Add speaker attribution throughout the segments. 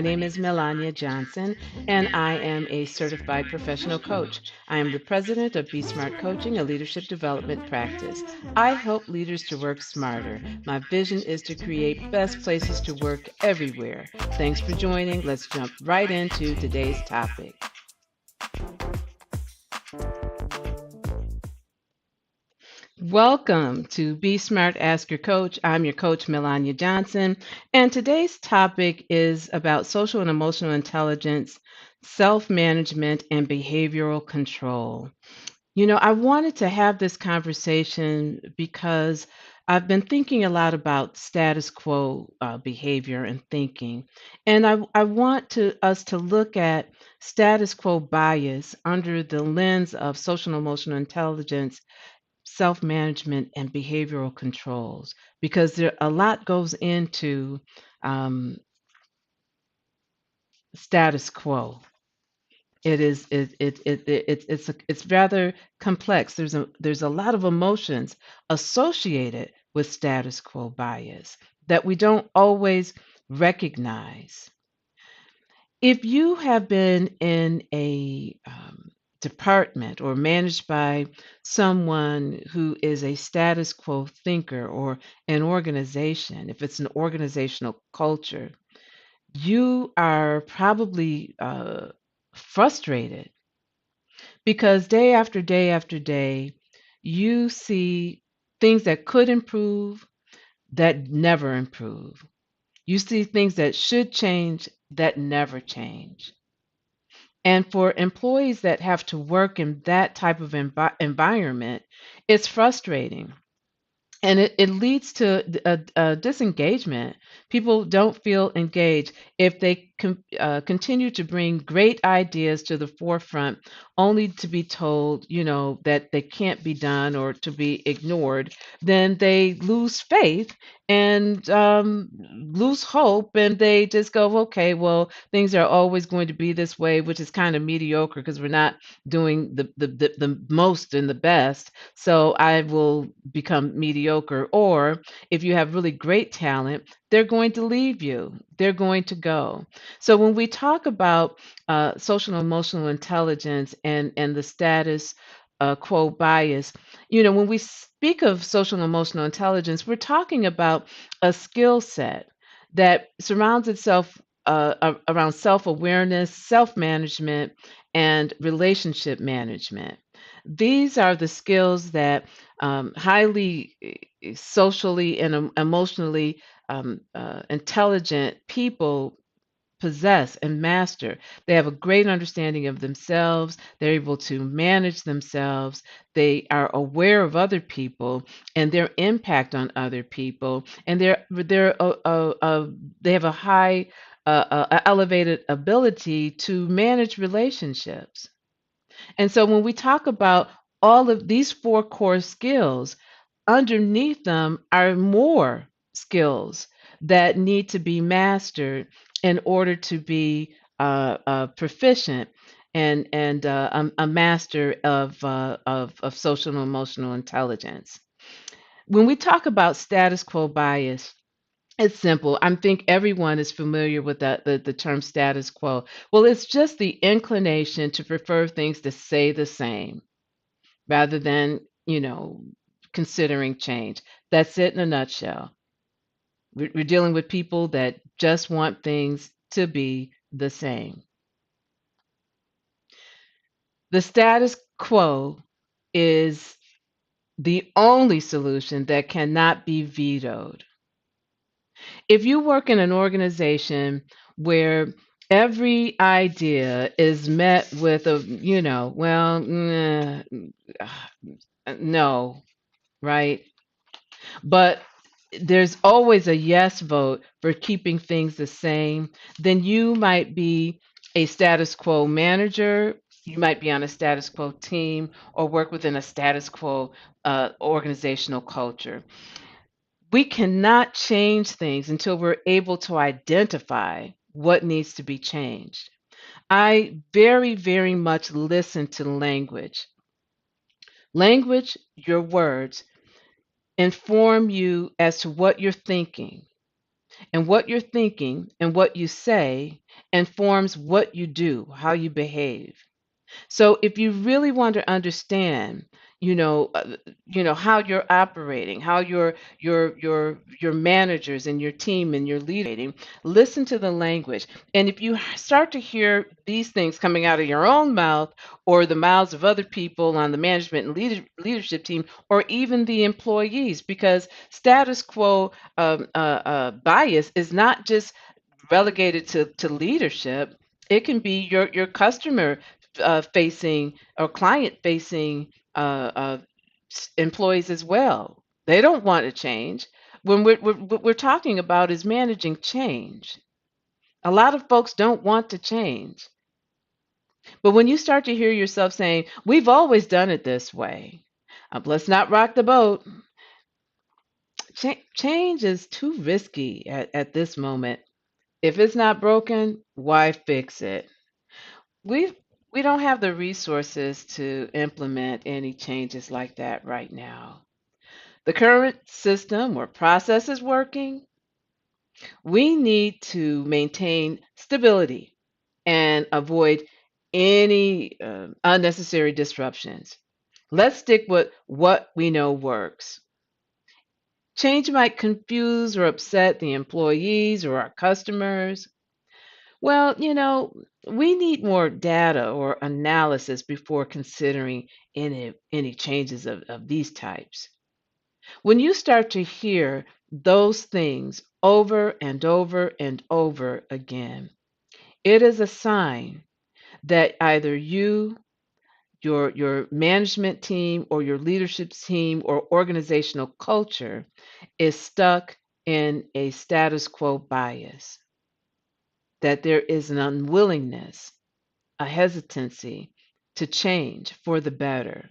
Speaker 1: name is Melania Johnson, and I am a certified professional coach. I am the president of Be Smart Coaching, a leadership development practice. I help leaders to work smarter. My vision is to create best places to work everywhere. Thanks for joining. Let's jump right into today's topic. Welcome to Be Smart, Ask Your Coach. I'm your coach, Melania Johnson, and today's topic is about social and emotional intelligence, self management, and behavioral control. I wanted to have this conversation because I've been thinking a lot about status quo behavior and thinking, and I want us to look at status quo bias under the lens of social and emotional intelligence, self management, and behavioral controls, because there a lot goes into um, status quo. It's rather complex. There's a lot of emotions associated with status quo bias that we don't always recognize. If you have been in a department or managed by someone who is a status quo thinker, or an organization, if it's an organizational culture, you are probably frustrated because day after day after day, you see things that could improve that never improve. You see things that should change that never change. And for employees that have to work in that type of environment, it's frustrating, and it leads to a disengagement. People don't feel engaged if they continue to bring great ideas to the forefront, only to be told, that they can't be done or to be ignored. Then they lose faith and lose hope, and they just go, okay, well, things are always going to be this way, which is kind of mediocre because we're not doing the most and the best, so I will become mediocre. Or if you have really great talent, they're going to leave you. They're going to go. So when we talk about social and emotional intelligence and the status quo bias, when we speak of social and emotional intelligence, we're talking about a skill set that surrounds itself around self awareness, self management, and relationship management. These are the skills that highly socially and emotionally intelligent people possess and master. They have a great understanding of themselves. They're able to manage themselves. They are aware of other people and their impact on other people, and they have a high elevated ability to manage relationships. And so when we talk about all of these four core skills, underneath them are more skills that need to be mastered in order to be proficient and a master of social and emotional intelligence. When we talk about status quo bias, it's simple. I think everyone is familiar with the term status quo. Well, it's just the inclination to prefer things to stay the same rather than, considering change. That's it in a nutshell. We're dealing with people that just want things to be the same. The status quo is the only solution that cannot be vetoed. If you work in an organization where every idea is met with a, well, no, right? But there's always a yes vote for keeping things the same, then you might be a status quo manager. You might be on a status quo team or work within a status quo organizational culture. We cannot change things until we're able to identify what needs to be changed. I very, very much listen to language. Language, your words, inform you as to what you're thinking. And what you're thinking and what you say informs what you do, how you behave. So if you really want to understand, you know, how you're operating, how your managers and your team and your leading, listen to the language. And if you start to hear these things coming out of your own mouth or the mouths of other people on the management and leadership team, or even the employees, because status quo bias is not just relegated to leadership. It can be your customer facing or client facing employees as well. They don't want to change. When what we're talking about is managing change. A lot of folks don't want to change. But when you start to hear yourself saying, "We've always done it this way," let's not rock the boat. Change is too risky at this moment. If it's not broken, why fix it? We we don't have the resources to implement any changes like that right now. The current system or process is working. We need to maintain stability and avoid any unnecessary disruptions. Let's stick with what we know works. Change might confuse or upset the employees or our customers. Well, we need more data or analysis before considering any changes of these types. When you start to hear those things over and over and over again, it is a sign that either your management team or your leadership team or organizational culture is stuck in a status quo bias, that there is an unwillingness, a hesitancy to change for the better.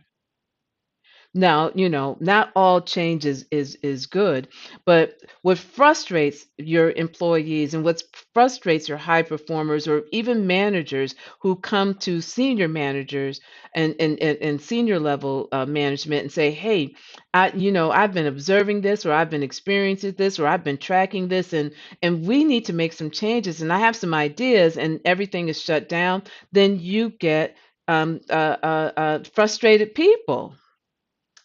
Speaker 1: Now, not all change is good, but what frustrates your employees and what frustrates your high performers or even managers who come to senior managers and senior level management and say, "Hey, I've been observing this, or I've been experiencing this, or I've been tracking this, and we need to make some changes, and I have some ideas," and everything is shut down. Then you get frustrated people.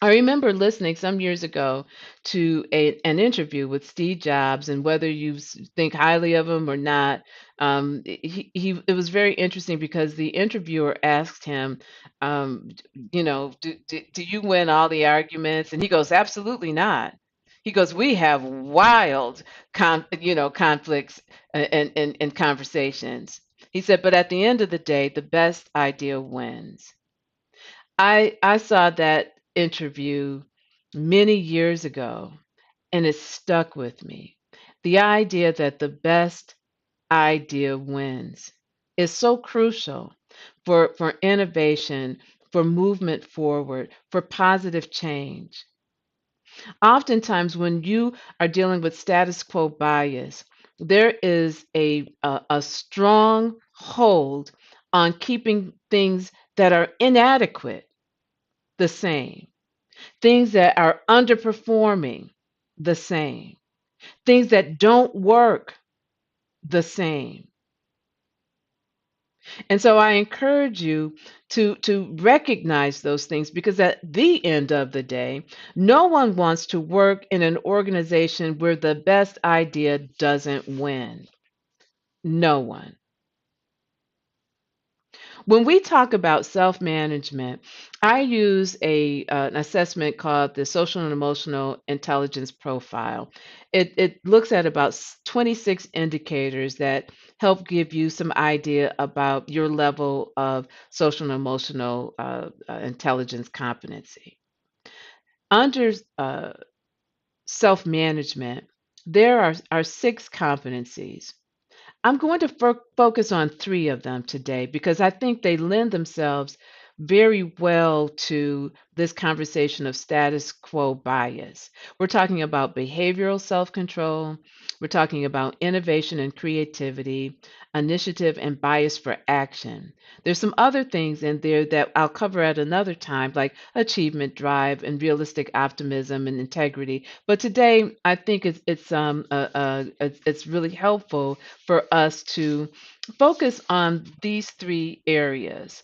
Speaker 1: I remember listening some years ago to an interview with Steve Jobs, and whether you think highly of him or not, it was very interesting because the interviewer asked him, do you win all the arguments? And he goes, absolutely not. He goes, we have wild, conflicts and conversations. He said, but at the end of the day, the best idea wins. I saw that interview many years ago, and it stuck with me. The idea that the best idea wins is so crucial for innovation, for movement forward, for positive change. Oftentimes, when you are dealing with status quo bias, there is a strong hold on keeping things that are inadequate the same, things that are underperforming the same, things that don't work the same. And so I encourage you to recognize those things, because at the end of the day, no one wants to work in an organization where the best idea doesn't win. No one. When we talk about self-management, I use an assessment called the Social and Emotional Intelligence Profile. It looks at about 26 indicators that help give you some idea about your level of social and emotional intelligence competency. Under self-management, there are six competencies. I'm going to focus on three of them today because I think they lend themselves very well to this conversation of status quo bias. We're talking about behavioral self control, we're talking about innovation and creativity, initiative and bias for action. There's some other things in there that I'll cover at another time, like achievement drive and realistic optimism and integrity. But today, I think it's really helpful for us to focus on these three areas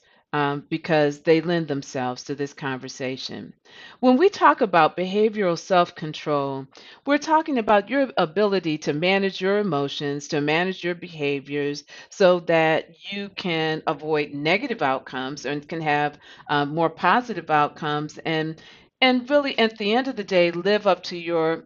Speaker 1: because they lend themselves to this conversation. When we talk about behavioral self control, we're talking about your ability to manage your emotions, to manage your behaviors so that you can avoid negative outcomes and can have more positive outcomes and really at the end of the day live up to your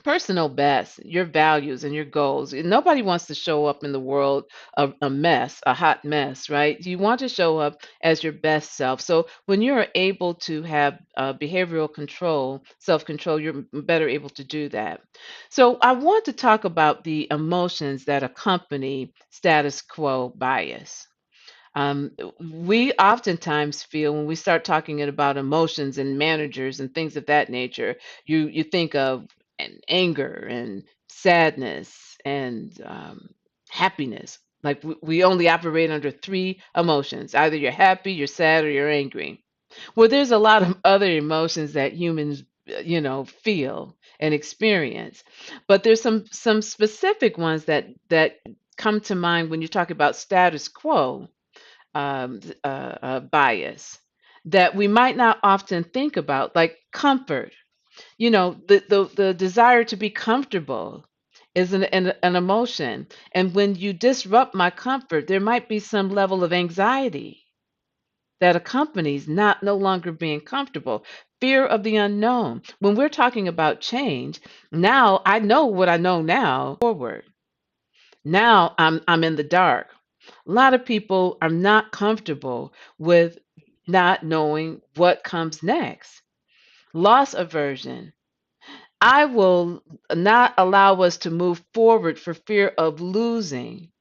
Speaker 1: personal best, your values and your goals. Nobody wants to show up in the world a mess, a hot mess, right? You want to show up as your best self. So when you're able to have behavioral control, self control, you're better able to do that. So I want to talk about the emotions that accompany status quo bias. Um, we oftentimes feel when we start talking about emotions and managers and things of that nature, you think of anger and sadness and happiness. Like we only operate under three emotions: either you're happy, you're sad, or you're angry. Well, there's a lot of other emotions that humans, feel and experience, but there's some specific ones that come to mind when you talk about status quo bias that we might not often think about, like comfort. The desire to be comfortable is an emotion. And when you disrupt my comfort, there might be some level of anxiety that accompanies not no longer being comfortable. Fear of the unknown. When we're talking about change, now I know what I know now forward. Now I'm in the dark. A lot of people are not comfortable with not knowing what comes next. Loss aversion. I will not allow us to move forward for fear of losing,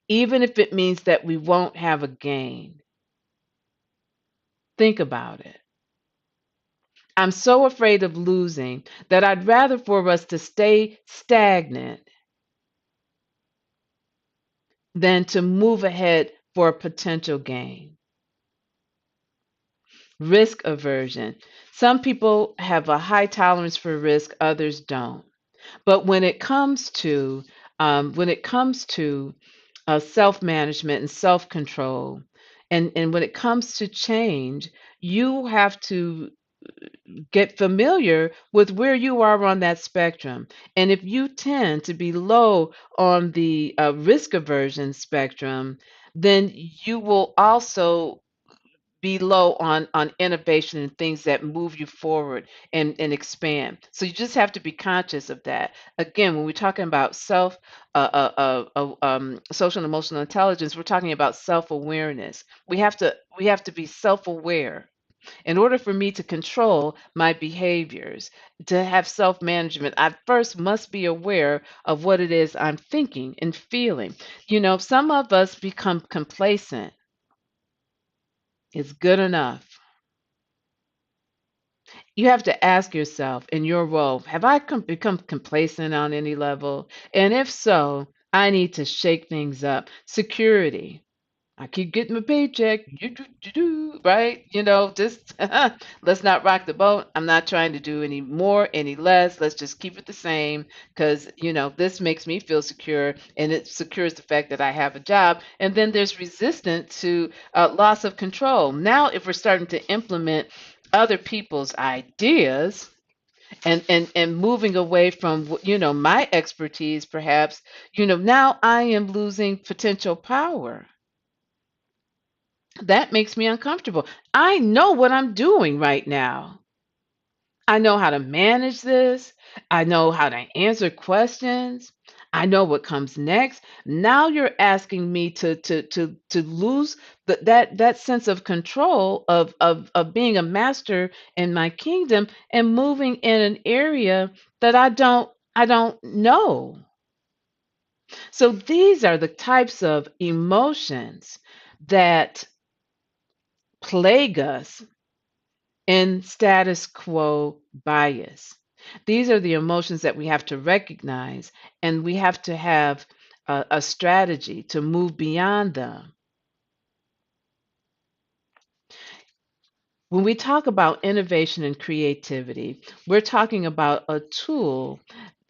Speaker 1: even if it means that we won't have a gain. Think about it. I'm so afraid of losing that I'd rather for us to stay stagnant than to move ahead for a potential gain. Risk aversion. Some people have a high tolerance for risk, others don't. But when it comes to self management and self control, and when it comes to change, you have to get familiar with where you are on that spectrum. And if you tend to be low on the risk aversion spectrum, then you will also be low on innovation and things that move you forward and expand. So you just have to be conscious of that. Again, when we're talking about social and emotional intelligence, we're talking about self awareness. We have to be self aware in order for me to control my behaviors, to have self management. I first must be aware of what it is I'm thinking and feeling. Some of us become complacent. It's good enough. You have to ask yourself in your role, have I become complacent on any level? And if so, I need to shake things up. Security. I keep getting my paycheck, right? Just let's not rock the boat. I'm not trying to do any more, any less. Let's just keep it the same because, this makes me feel secure and it secures the fact that I have a job. And then there's resistance to loss of control. Now, if we're starting to implement other people's ideas and moving away from, my expertise, perhaps, now I am losing potential power. That makes me uncomfortable. I know what I'm doing right now. I know how to manage this. I know how to answer questions. I know what comes next. Now you're asking me to lose that sense of control of being a master in my kingdom and moving in an area that I don't know. So these are the types of emotions that plague us in status quo bias. These are the emotions that we have to recognize, and we have to have a strategy to move beyond them. When we talk about innovation and creativity, we're talking about a tool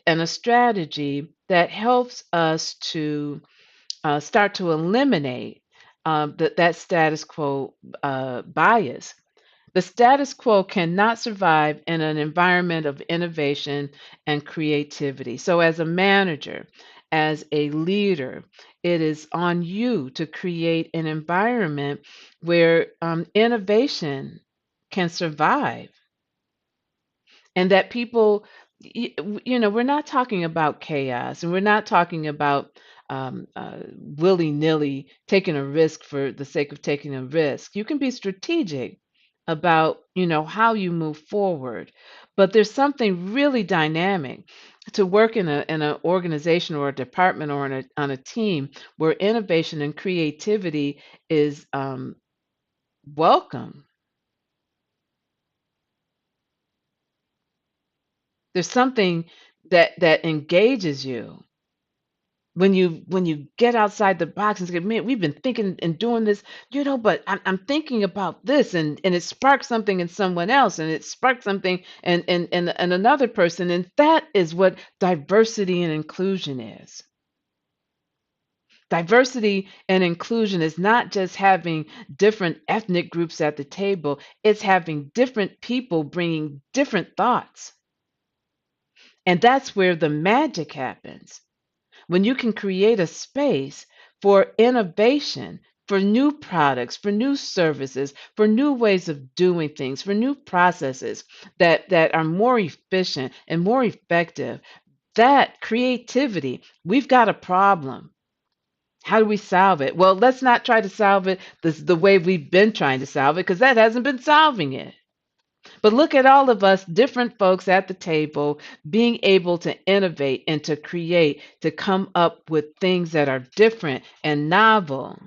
Speaker 1: and a strategy that helps us to start to eliminate that status quo bias. The status quo cannot survive in an environment of innovation and creativity. So, as a manager, as a leader, it is on you to create an environment where innovation can survive and that people we're not talking about chaos and we're not talking about willy-nilly taking a risk for the sake of taking a risk. You can be strategic about how you move forward, but there's something really dynamic to work in an organization or a department or on a team where innovation and creativity is welcome. There's something that engages you when you get outside the box and say, man, we've been thinking and doing this, but I'm thinking about this, and it sparks something in someone else, and it sparks something and another person, and that is what diversity and inclusion is. Diversity and inclusion is not just having different ethnic groups at the table, it's having different people bringing different thoughts. And that's where the magic happens. When you can create a space for innovation, for new products, for new services, for new ways of doing things, for new processes that are more efficient and more effective, that creativity, we've got a problem. How do we solve it? Well, let's not try to solve it the way we've been trying to solve it because that hasn't been solving it. But look at all of us, different folks at the table, being able to innovate and to create, to come up with things that are different and novel.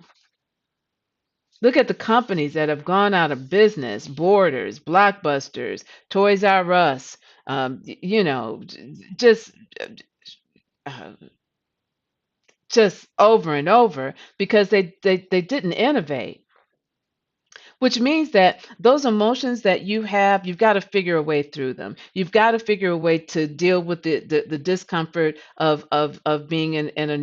Speaker 1: Look at the companies that have gone out of business: Borders, Blockbusters, Toys R Us, just uh, just over and over because they didn't innovate. Which means that those emotions that you have, you've got to figure a way through them. You've got to figure a way to deal with the discomfort of being in a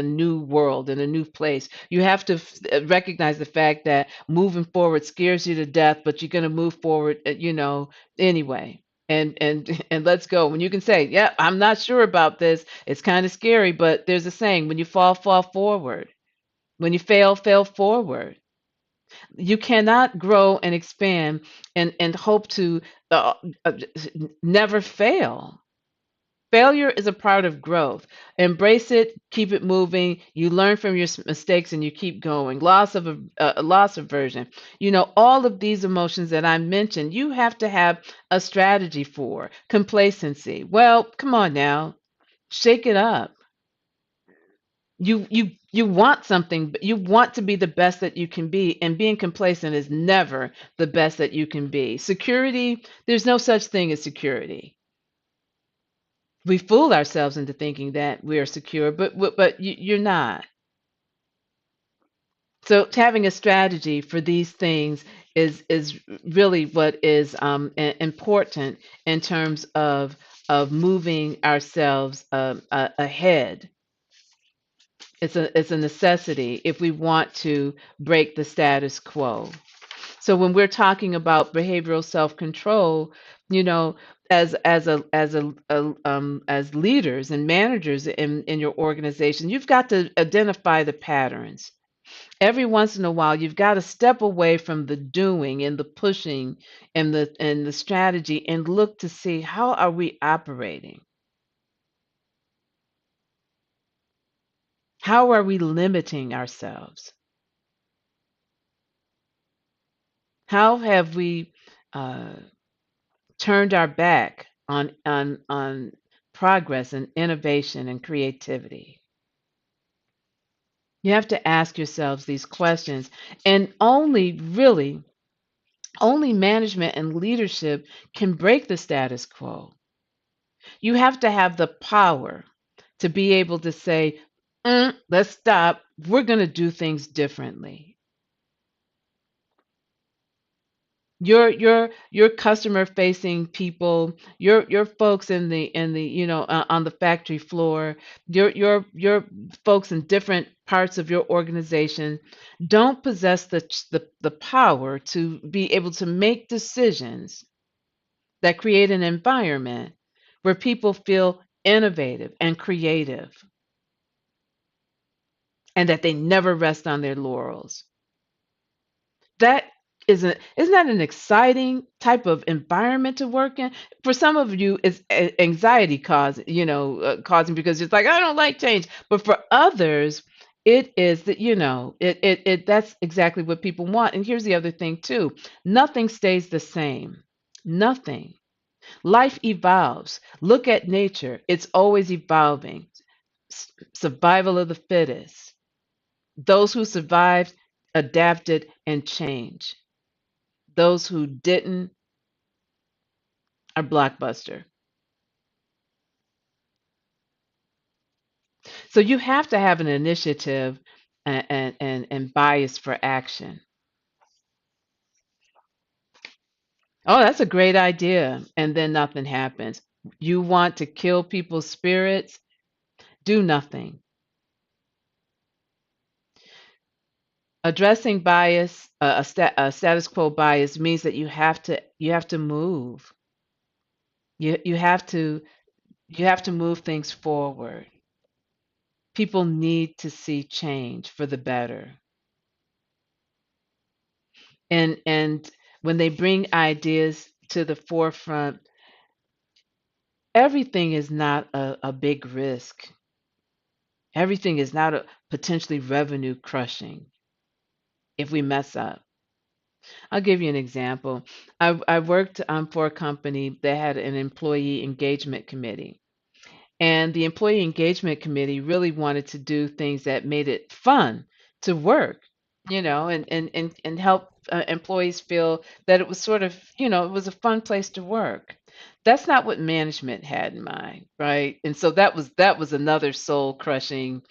Speaker 1: new world, in a new place. You have to recognize the fact that moving forward scares you to death, but you're going to move forward, anyway. And let's go. When you can say, "Yeah, I'm not sure about this. It's kind of scary," but there's a saying: when you fall forward. When you fail forward. You cannot grow and expand and hope to uh, uh, never fail. Failure is a part of growth. Embrace it, keep it moving. You learn from your mistakes and you keep going. Loss aversion. All of these emotions that I mentioned, you have to have a strategy for. Complacency. Well, come on now. Shake it up. You want something, but you want to be the best that you can be, and being complacent is never the best that you can be. Security, there's no such thing as security. We fool ourselves into thinking that we are secure, but you're not. So having a strategy for these things is really what is important in terms of moving ourselves ahead. It's a necessity if we want to break the status quo. So when we're talking about behavioral self-control, you know, as leaders and managers in your organization, you've got to identify the patterns. Every once in a while, you've got to step away from the doing and the pushing and the strategy and look to see how are we operating? How are we limiting ourselves? How have we uh, turned our back on progress and innovation and creativity? You have to ask yourselves these questions. And only really, only management and leadership can break the status quo. You have to have the power to be able to say, let's stop. We're going to do things differently. Your customer facing people, your folks in the on the factory floor, your folks in different parts of your organization don't possess the power to be able to make decisions that create an environment where people feel innovative and creative and that they never rest on their laurels. That isn't that an exciting type of environment to work in? For some of you, it's anxiety causing because it's like I don't like change. But for others, it is that it that's exactly what people want. And here's the other thing too: nothing stays the same. Nothing. Life evolves. Look at nature; it's always evolving. Survival of the fittest. Those who survived adapted and changed. Those who didn't are blockbuster. So you have to have an initiative and bias for action. Oh, that's a great idea. And then nothing happens. You want to kill people's spirits? Do nothing. Addressing bias, a status quo bias, means that you have to move. You have to move things forward. People need to see change for the better. And when they bring ideas to the forefront, everything is not a big risk. Everything is not a potentially revenue crushing if we mess up. I'll give you an example. I worked for a company that had an employee engagement committee. And the employee engagement committee really wanted to do things that made it fun to work, and help employees feel that it was sort of, it was a fun place to work. That's not what management had in mind, right? And so that was another soul crushing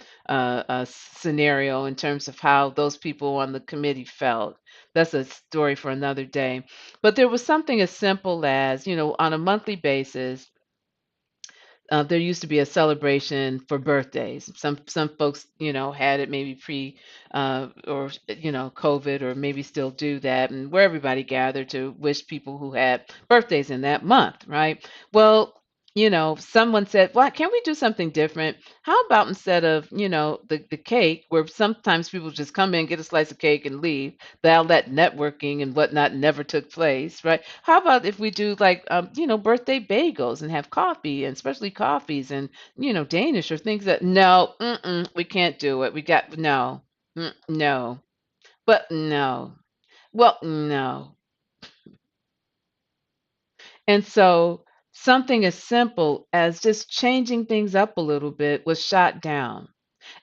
Speaker 1: scenario in terms of how those people on the committee felt. That's a story for another day. But there was something as simple as, on a monthly basis, there used to be a celebration for birthdays. Some folks, had it maybe pre or COVID, or maybe still do that, and where everybody gathered to wish people who had birthdays in that month, right? Well, someone said, "Well, can't we do something different? How about instead of the cake, where sometimes people just come in, get a slice of cake, and leave, all that networking and whatnot never took place, right? How about if we do like birthday bagels and have coffee, and especially coffees and Danish or things that no, we can't do it. We got no, no, but no, well, no." And so something as simple as just changing things up a little bit was shot down.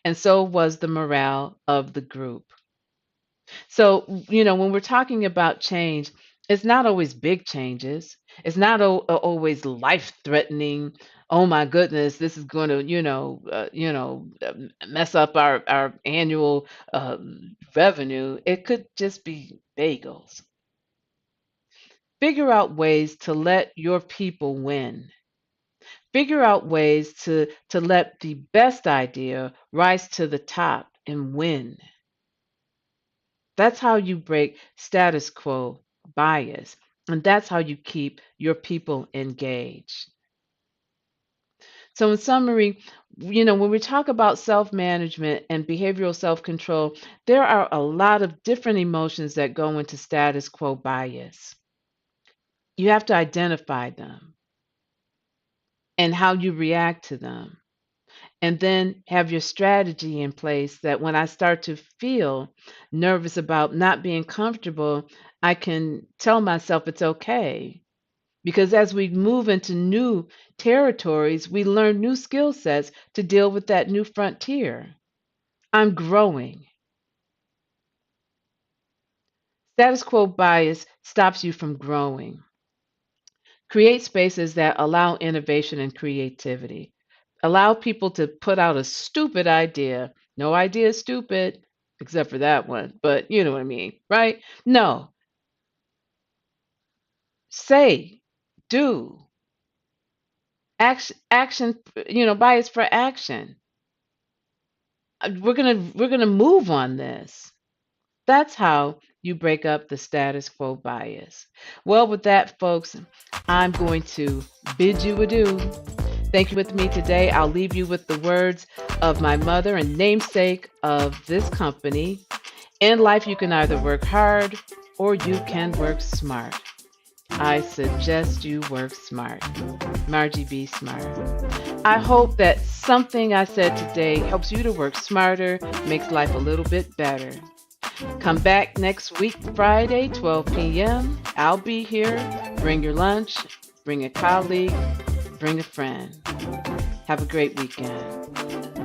Speaker 1: And so was the morale of the group. So, when we're talking about change, it's not always big changes. It's not always life-threatening. Oh my goodness, this is going to, mess up our annual revenue. It could just be bagels. Figure out ways to let your people win. Figure out ways to let the best idea rise to the top and win. That's how you break status quo bias. And that's how you keep your people engaged. So, in summary, when we talk about self management and behavioral self control, there are a lot of different emotions that go into status quo bias. You have to identify them and how you react to them. And then have your strategy in place that when I start to feel nervous about not being comfortable, I can tell myself it's okay. Because as we move into new territories, we learn new skill sets to deal with that new frontier. I'm growing. Status quo bias stops you from growing. Create spaces that allow innovation and creativity. Allow people to put out a stupid idea. No idea is stupid, except for that one, but you know what I mean, right? No, say, do, action, bias for action. We're gonna move on this. That's how you break up the status quo bias. Well, with that, folks, I'm going to bid you adieu. Thank you with me today. I'll leave you with the words of my mother and namesake of this company. In life, you can either work hard or you can work smart. I suggest you work smart. Margie, be smart. I hope that something I said today helps you to work smarter, makes life a little bit better. Come back next week, Friday, 12 p.m. I'll be here. Bring your lunch, bring a colleague, bring a friend. Have a great weekend.